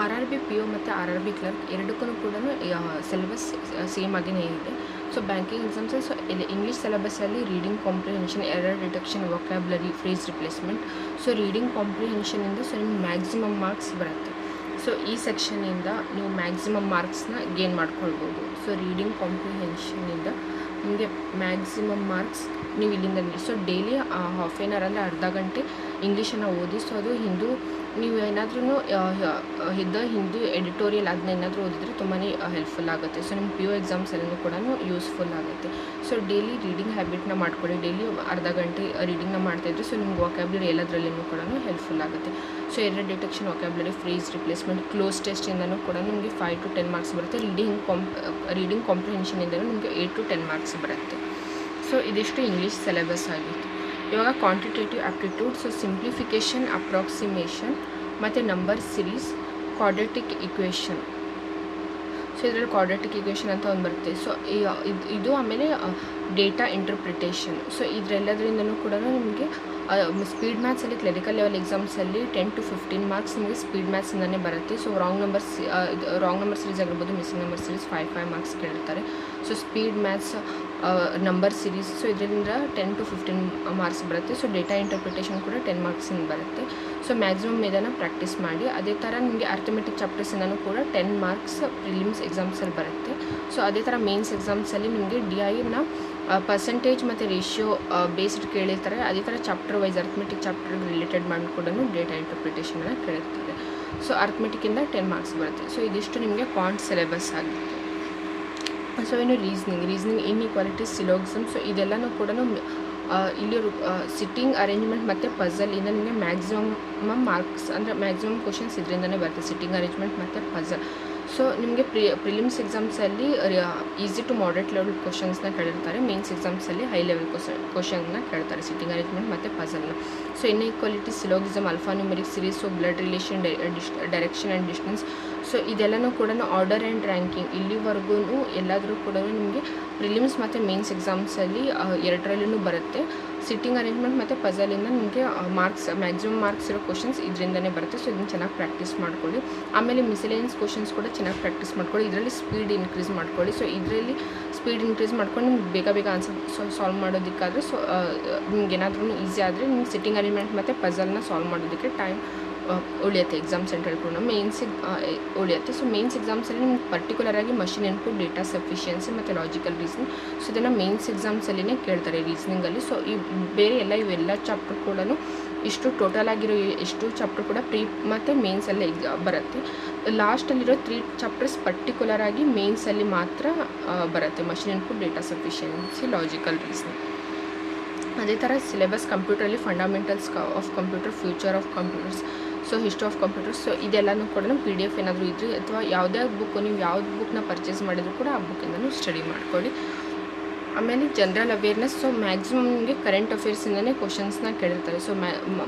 R R B P O ಮತ್ತು R R B clerk ಎರಡಕ್ಕೂ ಕೂಡ ಸಿಲೆಬಸ್ ಸೇಮ್ ಆಗಿಯೇ ಇದೆ. ಸೊ ಬ್ಯಾಂಕಿಂಗ್ ಎಕ್ಸಾಮ್ಸ್ ಸೊ ಇಲ್ಲಿ ಇಂಗ್ಲೀಷ್ ಸಿಲೆಬಸ್ಸಲ್ಲಿ reading comprehension, error detection, vocabulary, phrase replacement. So reading ಕಾಂಪ್ರಿಹೆನ್ಷನಿಂದ ಸೊ ನಿಮ್ಗೆ ಮ್ಯಾಕ್ಸಿಮಮ್ ಮಾರ್ಕ್ಸ್ ಬರುತ್ತೆ. ಸೊ ಈ ಸೆಕ್ಷನಿಂದ ನೀವು ಮ್ಯಾಕ್ಸಿಮಮ್ ಮಾರ್ಕ್ಸ್ನ ಗೇನ್ ಮಾಡ್ಕೊಳ್ಬೋದು. ಸೊ ರೀಡಿಂಗ್ ಕಾಂಪ್ರಿಹೆನ್ಷನಿಂದ ನಿಮಗೆ ಮ್ಯಾಕ್ಸಿಮಮ್ ಮಾರ್ಕ್ಸ್ ನೀವು ಇಲ್ಲಿಂದ so daily half an hour ಅಂದರೆ ಅರ್ಧ ಗಂಟೆ ಇಂಗ್ಲೀಷನ್ನು ಓದಿ. ಸೊ ಅದು ಹಿಂದೂ ನೀವು ಏನಾದ್ರೂ ಹಿಂದೂ ಎಡಿಟೋರಿಯಲ್ ಅದನ್ನ ಏನಾದರೂ ಓದಿದರೆ ತುಂಬಾ ಹೆಲ್ಪ್ಫುಲ್ ಆಗುತ್ತೆ. ಸೊ ನಿಮ್ಮ ಪಿ ಯು ಎಕ್ಸಾಮ್ಸಲ್ಲೂ ಕೂಡ ಯೂಸ್ಫುಲ್ ಆಗುತ್ತೆ. ಸೊ ಡೈಲಿ ರೀಡಿಂಗ್ ಹ್ಯಾಬಿಟ್ನ ಮಾಡ್ಕೊಳ್ಳಿ. ಡೈಲಿ ಅರ್ಧ ಗಂಟೆ ರೀಡಿಂಗ್ನ ಮಾಡ್ತಾಯಿದ್ರೆ ಸೊ ನಿಮ್ಗೆ ವೊಕ್ಯಾಬ್ಲರಿ ಎಲ್ಲದರಲ್ಲೂ ಕೂಡ ಹೆಲ್ಪ್ಫುಲ್ ಆಗುತ್ತೆ. So error detection, vocabulary, phrase replacement, close ಟೆಸ್ಟಿಂದನೂ ಕೂಡ ನಿಮಗೆ 5 to 10 ಮಾರ್ಕ್ಸ್ ಬರುತ್ತೆ. ರೀಡಿಂಗ್ ಕಾಂಪ್ರಿಹೆನ್ಷನಿಂದಲೂ ನಿಮಗೆ 8 to 10 ಮಾರ್ಕ್ಸ್ ಬರುತ್ತೆ. ಸೊ ಇದಿಷ್ಟು ಇಂಗ್ಲೀಷ್ ಸಿಲೆಬಸ್ ಆಗಿತ್ತು. ಇವಾಗ quantitative aptitude, so simplification, approximation ಮತ್ತು number series, quadratic equation. So ಇದರಲ್ಲಿ ಕ್ವಾಡ್ರಾಟಿಕ್ ಇಕ್ವೇಷನ್ ಅಂತ ಒಂದು ಬರುತ್ತೆ. ಸೊ ಇದು ಆಮೇಲೆ ಡೇಟಾ ಇಂಟರ್ಪ್ರಿಟೇಷನ್. ಸೊ ಇದರೆಲ್ಲದರಿಂದನೂ ಕೂಡ ನಿಮಗೆ ಸ್ಪೀಡ್ ಮ್ಯಾಥ್ಸಲ್ಲಿ ಕ್ಲರಿಕಲ್ ಲೆವೆಲ್ ಎಕ್ಸಾಮ್ಸಲ್ಲಿ 10 to 15 ಮಾರ್ಕ್ಸ್ ನಿಮಗೆ ಸ್ಪೀಡ್ ಮ್ಯಾಥ್ಸಿಂದನೇ ಬರುತ್ತೆ. ಸೊ ರಾಂಗ್ ನಂಬರ್ ಸೀರೀಸ್ ಆಗಿರ್ಬೋದು, ಮಿಸ್ಸಿಂಗ್ ನಂಬರ್ ಸೀರೀಸ್ 5 ಮಾರ್ಕ್ಸ್ ಕೇಳಿರ್ತಾರೆ. So speed maths, number series, so ಇದರಿಂದ 10 to 15 ಮಾರ್ಕ್ಸ್ ಬರುತ್ತೆ. ಸೊ ಡೇಟಾ ಇಂಟರ್ಪ್ರಿಟೇಷನ್ ಕೂಡ 10 ಮಾರ್ಕ್ಸಿಂದ ಬರುತ್ತೆ. ಸೊ ಮ್ಯಾಕ್ಸಿಮಮ್ ಇದನ್ನು ಪ್ರಾಕ್ಟೀಸ್ ಮಾಡಿ. ಅದೇ ಥರ ನಿಮಗೆ ಅರ್ಥಮೆಟಿಕ್ ಚಾಪ್ಟರ್ಸಿಂದನೂ ಕೂಡ 10 ಮಾರ್ಕ್ಸ್ ಪ್ರಿಲಿಮ್ಸ್ ಎಕ್ಸಾಮ್ಸಲ್ಲಿ ಬರುತ್ತೆ. ಸೊ ಅದೇ ಥರ ಮೇನ್ಸ್ ಎಕ್ಸಾಮ್ಸಲ್ಲಿ ನಿಮಗೆ DIನ ಪರ್ಸೆಂಟೇಜ್ ಮತ್ತು ರೇಷಿಯೋ ಬೇಸ್ಡ್ ಕೇಳಿರ್ತಾರೆ. ಅದೇ ಥರ ಚಾಪ್ಟರ್ ವೈಸ್ ಅರ್ಥಮೆಟಿಕ್ ಚಾಪ್ಟರ್ಗೆ ರಿಲೇಟೆಡ್ ಮಾಡಿ ಕೂಡ ಡೇಟಾ ಇಂಟರ್ಪ್ರಿಟೇಷನನ್ನು ಕೇಳಿರ್ತಾರೆ. ಸೊ ಅರ್ಥಮೆಟಿಕ್ಕಿಂದ 10 ಮಾರ್ಕ್ಸ್ ಬರುತ್ತೆ. ಸೊ ಇದಿಷ್ಟು ನಿಮಗೆ ಕ್ವಾಂಟ್ ಸಿಲೆಬಸ್ ಆಗಿತ್ತು. ಸೊ ಇನ್ನು ರೀಸ್ನಿಂಗ್, ಇನ್ಇಕ್ವಾಲಿಟೀಸ್, ಸಿಲೋಗಿಸಮ್. ಸೊ ಇದೆಲ್ಲನೂ ಕೂಡ ಇಲ್ಲಿ ಸಿಟ್ಟಿಂಗ್ ಅರೇಂಜ್ಮೆಂಟ್ ಮತ್ತು ಪಝಲಿಂದ ನಿಮಗೆ ಮ್ಯಾಕ್ಸಿಮಮ್ ಮಾರ್ಕ್ಸ್ ಅಂದರೆ ಮ್ಯಾಕ್ಸಿಮಮ್ ಕ್ವಶನ್ಸ್ ಇದರಿಂದನೇ ಬರುತ್ತೆ, ಸಿಟ್ಟಿಂಗ್ ಅರೇಂಜ್ಮೆಂಟ್ ಮತ್ತು ಪಝಲ್. ಸೊ ನಿಮಗೆ ಪ್ರಿಲಿಮ್ಸ್ ಎಕ್ಸಾಮ್ಸಲ್ಲಿ ಈಸಿ ಟು ಮಾಡರೇಟ್ ಲೆವೆಲ್ ಕ್ವಶನ್ಸ್ನ ಕೇಳಿರ್ತಾರೆ. ಮೇನ್ಸ್ ಎಕ್ಸಾಮ್ಸಲ್ಲಿ ಹೈ ಲೆವೆಲ್ ಕ್ವಶನ್ನ ಕೇಳ್ತಾರೆ, ಸಿಟ್ಟಿಂಗ್ ಅರೇಂಜ್ಮೆಂಟ್ ಮತ್ತು ಪಝಲ್ನ. So inequality, syllogism, alpha numeric series, so blood relation, direction and distance. So ಇದೆಲ್ಲನೂ ಕೂಡ ಆರ್ಡರ್ ಆ್ಯಂಡ್ ರ್ಯಾಂಕಿಂಗ್ ಇಲ್ಲಿವರೆಗೂ ಎಲ್ಲಾದರೂ ಕೂಡ ನಿಮಗೆ ಪ್ರಿಲಿಮ್ಸ್ ಮತ್ತು ಮೇನ್ಸ್ ಎಕ್ಸಾಮ್ಸಲ್ಲಿ ಎರಡರಲ್ಲೂ ಬರುತ್ತೆ. ಸಿಟ್ಟಿಂಗ್ ಅರೇಂಜ್ಮೆಂಟ್ ಮತ್ತು ಪಝಲಿಂದ ನಿಮಗೆ ಮ್ಯಾಕ್ಸಿಮಮ್ ಮಾರ್ಕ್ಸ್ ಇರೋ ಕ್ವಶನ್ಸ್ ಇದರಿಂದನೇ ಬರುತ್ತೆ. ಸೊ ಇದನ್ನು ಚೆನ್ನಾಗಿ ಪ್ರಾಕ್ಟೀಸ್ ಮಾಡ್ಕೊಳ್ಳಿ. ಆಮೇಲೆ ಮಿಸಲೇನಿಯಸ್ ಕ್ವಶನ್ಸ್ ಕೂಡ ಚೆನ್ನಾಗಿ ಪ್ರಾಕ್ಟೀಸ್ ಮಾಡ್ಕೊಳ್ಳಿ. ಇದರಲ್ಲಿ ಸ್ಪೀಡ್ ಇನ್ಕ್ರೀಸ್ ಮಾಡ್ಕೊಳ್ಳಿ. ಸೊ ಇದರಲ್ಲಿ ಸ್ಪೀಡ್ ಇನ್ಕ್ರೀಸ್ ಮಾಡ್ಕೊಂಡು ನಿಮ್ಗೆ ಬೇಗ ಆನ್ಸರ್ ಸಾಲ್ವ್ ಮಾಡೋದಕ್ಕಾದರೆ ಸೊ ನಿಮ್ಗೆ ಏನಾದ್ರೂ ಈಸಿ ಆದರೆ ನಿಮ್ಗೆ ಸಿಟ್ಟಿಂಗ್ ಅರೇಂಜ್ಮೆಂಟ್ ಮತ್ತು ಪಝಲ್ನ ಸಾಲ್ವ್ ಮಾಡೋದಕ್ಕೆ ಟೈಮ್ ಉಳಿಯುತ್ತೆ. ಎಕ್ಸಾಮ್ ಸೆಂಟ್ರಲ್ಲಿ ಕೂಡ ಮೇನ್ಸಿಗೆ ಉಳಿಯುತ್ತೆ. ಸೊ ಮೇನ್ಸ್ ಎಕ್ಸಾಮ್ಸಲ್ಲಿ ನಿಮ್ಗೆ ಪರ್ಟಿಕ್ಯುಲರಾಗಿ ಮಷಿನ್ ಇನ್ಪುಟ್, ಡೇಟಾ ಸಫಿಷಿಯನ್ಸಿ ಮತ್ತು ಲಾಜಿಕಲ್ ರೀಸನಿಂಗ್. ಸೊ ಇದನ್ನು ಮೇನ್ಸ್ ಎಕ್ಸಾಮ್ಸಲ್ಲಿನೇ ಕೇಳ್ತಾರೆ ರೀಸನಿಂಗಲ್ಲಿ. ಸೊ ಈ ಬೇರೆ ಇವೆಲ್ಲ ಚಾಪ್ಟರ್ ಕೂಡ ಇಷ್ಟು ಟೋಟಲ್ ಆಗಿರೋ ಎಷ್ಟು ಚಾಪ್ಟರ್ ಕೂಡ ಪ್ರೀ ಮತ್ತು ಮೇನ್ಸಲ್ಲೇ ಬರುತ್ತೆ. ಲಾಸ್ಟಲ್ಲಿರೋ 3 ಚಾಪ್ಟರ್ಸ್ ಪರ್ಟಿಕ್ಯುಲರಾಗಿ ಮೇನ್ಸಲ್ಲಿ ಮಾತ್ರ ಬರುತ್ತೆ, machine input, data sufficiency, logical reasoning. ಅದೇ ಥರ ಸಿಲೆಬಸ್ ಕಂಪ್ಯೂಟರಲ್ಲಿ fundamentals of computer, future of computers, so history of computers. So ಇದೆಲ್ಲನೂ ಕೂಡ PDF ಏನಾದರೂ ಇದ್ದರೆ ಅಥವಾ ಯಾವುದೇ ಬುಕ್ಕು ನೀವು ಯಾವ್ದು ಬುಕ್ನ ಪರ್ಚೇಸ್ ಮಾಡಿದರೂ ಕೂಡ ಆ ಬುಕ್ಕಿಂದನೂ ಸ್ಟಡಿ ಮಾಡ್ಕೊಳ್ಳಿ. ಆಮೇಲೆ ಜನರಲ್ ಅವೇರ್ನೆಸ್. ಸೊ ಮ್ಯಾಕ್ಸಿಮಮ್ ನಿಮಗೆ ಕರೆಂಟ್ ಅಫೇರ್ಸಿಂದನೇ ಕ್ವಶನ್ಸ್ನ ಕೇಳಿರ್ತಾರೆ. ಸೊ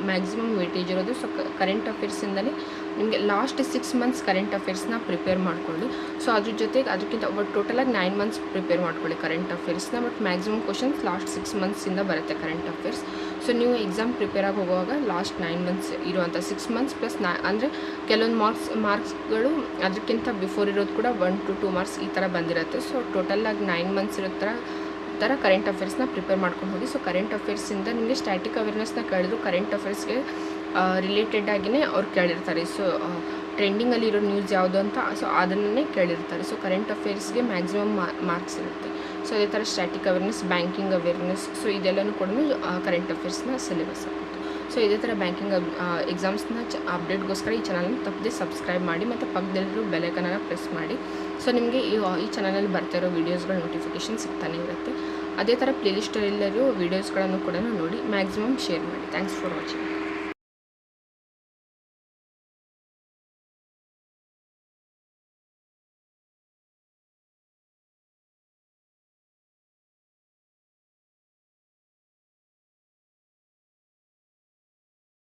ಮ್ಯಾಕ್ಸಿಮಮ್ ವೇಟೇಜ್ ಇರೋದು. ಸೊ ಕರೆಂಟ್ ಅಫೇರ್ಸಿಂದಲೇ ನಿಮಗೆ ಲಾಸ್ಟ್ 6 ಮಂತ್ಸ್ ಕರೆಂಟ್ ಅಫೇರ್ಸ್ನ ಪ್ರಿಪೇರ್ ಮಾಡ್ಕೊಳ್ಳಿ. ಸೊ ಅದ್ರ ಜೊತೆಗೆ ಅದಕ್ಕಿಂತ ಟೋಟಲಾಗಿ 9 ಮಂತ್ಸ್ ಪ್ರಿಪೇರ್ ಮಾಡ್ಕೊಳ್ಳಿ ಕರೆಂಟ್ ಅಫೇರ್ಸ್ನ. ಬಟ್ ಮ್ಯಾಕ್ಸಿಮಮ್ ಕ್ವಶನ್ಸ್ ಲಾಸ್ಟ್ 6 ಮಂತ್ಸಿಂದ ಬರುತ್ತೆ ಕರೆಂಟ್ ಅಫೇರ್ಸ್. ಸೊ ನೀವು ಎಕ್ಸಾಮ್ ಪ್ರಿಪೇರ್ ಆಗಿ ಹೋಗುವಾಗ ಲಾಸ್ಟ್ 9 ಮಂತ್ಸ್ ಇರುವಂಥ 6 ಮಂತ್ಸ್ ಪ್ಲಸ್ ಅಂದರೆ ಕೆಲವೊಂದು ಮಾರ್ಕ್ಸ್ಗಳು ಅದಕ್ಕಿಂತ ಬಿಫೋರ್ ಇರೋದು ಕೂಡ 1 to 2 ಮಾರ್ಕ್ಸ್ ಈ ಥರ ಬಂದಿರುತ್ತೆ. ಸೊ ಟೋಟಲಾಗಿ 9 ಮಂತ್ಸ್ ಇರೋ ಥರ ಕರೆಂಟ್ ಅಫೇರ್ಸ್ನ ಪ್ರಿಪೇರ್ ಮಾಡ್ಕೊಂಡು ಹೋಗಿ. ಸೊ ಕರೆಂಟ್ ಅಫೇರ್ಸಿಂದ ನಿಮಗೆ ಸ್ಟ್ಯಾಟಿಕ್ ಅವೇರ್ನೆಸ್ನ ಕೇಳಿದ್ರು ಕರೆಂಟ್ ಅಫೇರ್ಸ್ಗೆ ರಿಲೇಟೆಡ್ ಆಗಿಯೇ ಅವ್ರು ಕೇಳಿರ್ತಾರೆ. ಸೊ ಟ್ರೆಂಡಿಂಗಲ್ಲಿ ಇರೋ ನ್ಯೂಸ್ ಯಾವುದು ಅಂತ ಸೊ ಅದನ್ನೇ ಕೇಳಿರ್ತಾರೆ. ಸೊ ಕರೆಂಟ್ ಅಫೇರ್ಸ್ಗೆ ಮ್ಯಾಕ್ಸಿಮಮ್ ಮಾರ್ಕ್ಸ್ ಇರುತ್ತೆ. ಸೊ ಅದೇ ಥರ static awareness, banking awareness, so ಇದೆಲ್ಲನೂ ಕೂಡ ಕರೆಂಟ್ ಅಫೇರ್ಸ್ನ ಸಿಲೆಬಸ್ ಆಗುತ್ತೆ. ಸೊ ಇದೇ ಥರ ಬ್ಯಾಂಕಿಂಗ್ ಎಕ್ಸಾಮ್ಸ್ನ ಅಪ್ಡೇಟ್ಗೋಸ್ಕರ ಈ ಚಾನಲ್ನ ತಪ್ಪದೆ ಸಬ್ಸ್ಕ್ರೈಬ್ ಮಾಡಿ ಮತ್ತು ಪಕ್ಕದಲ್ಲಿರೋ ಬೆಲ್ ಐಕಾನನ್ನು ಪ್ರೆಸ್ ಮಾಡಿ. ಸೊ ನಿಮಗೆ ಈ ಚಾನಲಲ್ಲಿ ಬರ್ತಾ ಇರೋ ವೀಡಿಯೋಸ್ಗಳ ನೋಟಿಫಿಕೇಷನ್ ಸಿಗ್ತಾನೆ ಇರುತ್ತೆ. ಅದೇ ಥರ ಪ್ಲೇಲಿಸ್ಟಲ್ಲಿರೋ ವೀಡಿಯೋಸ್ಗಳನ್ನು ಕೂಡ ನೋಡಿ ಮ್ಯಾಕ್ಸಿಮಮ್ ಶೇರ್ ಮಾಡಿ. Thanks for watching.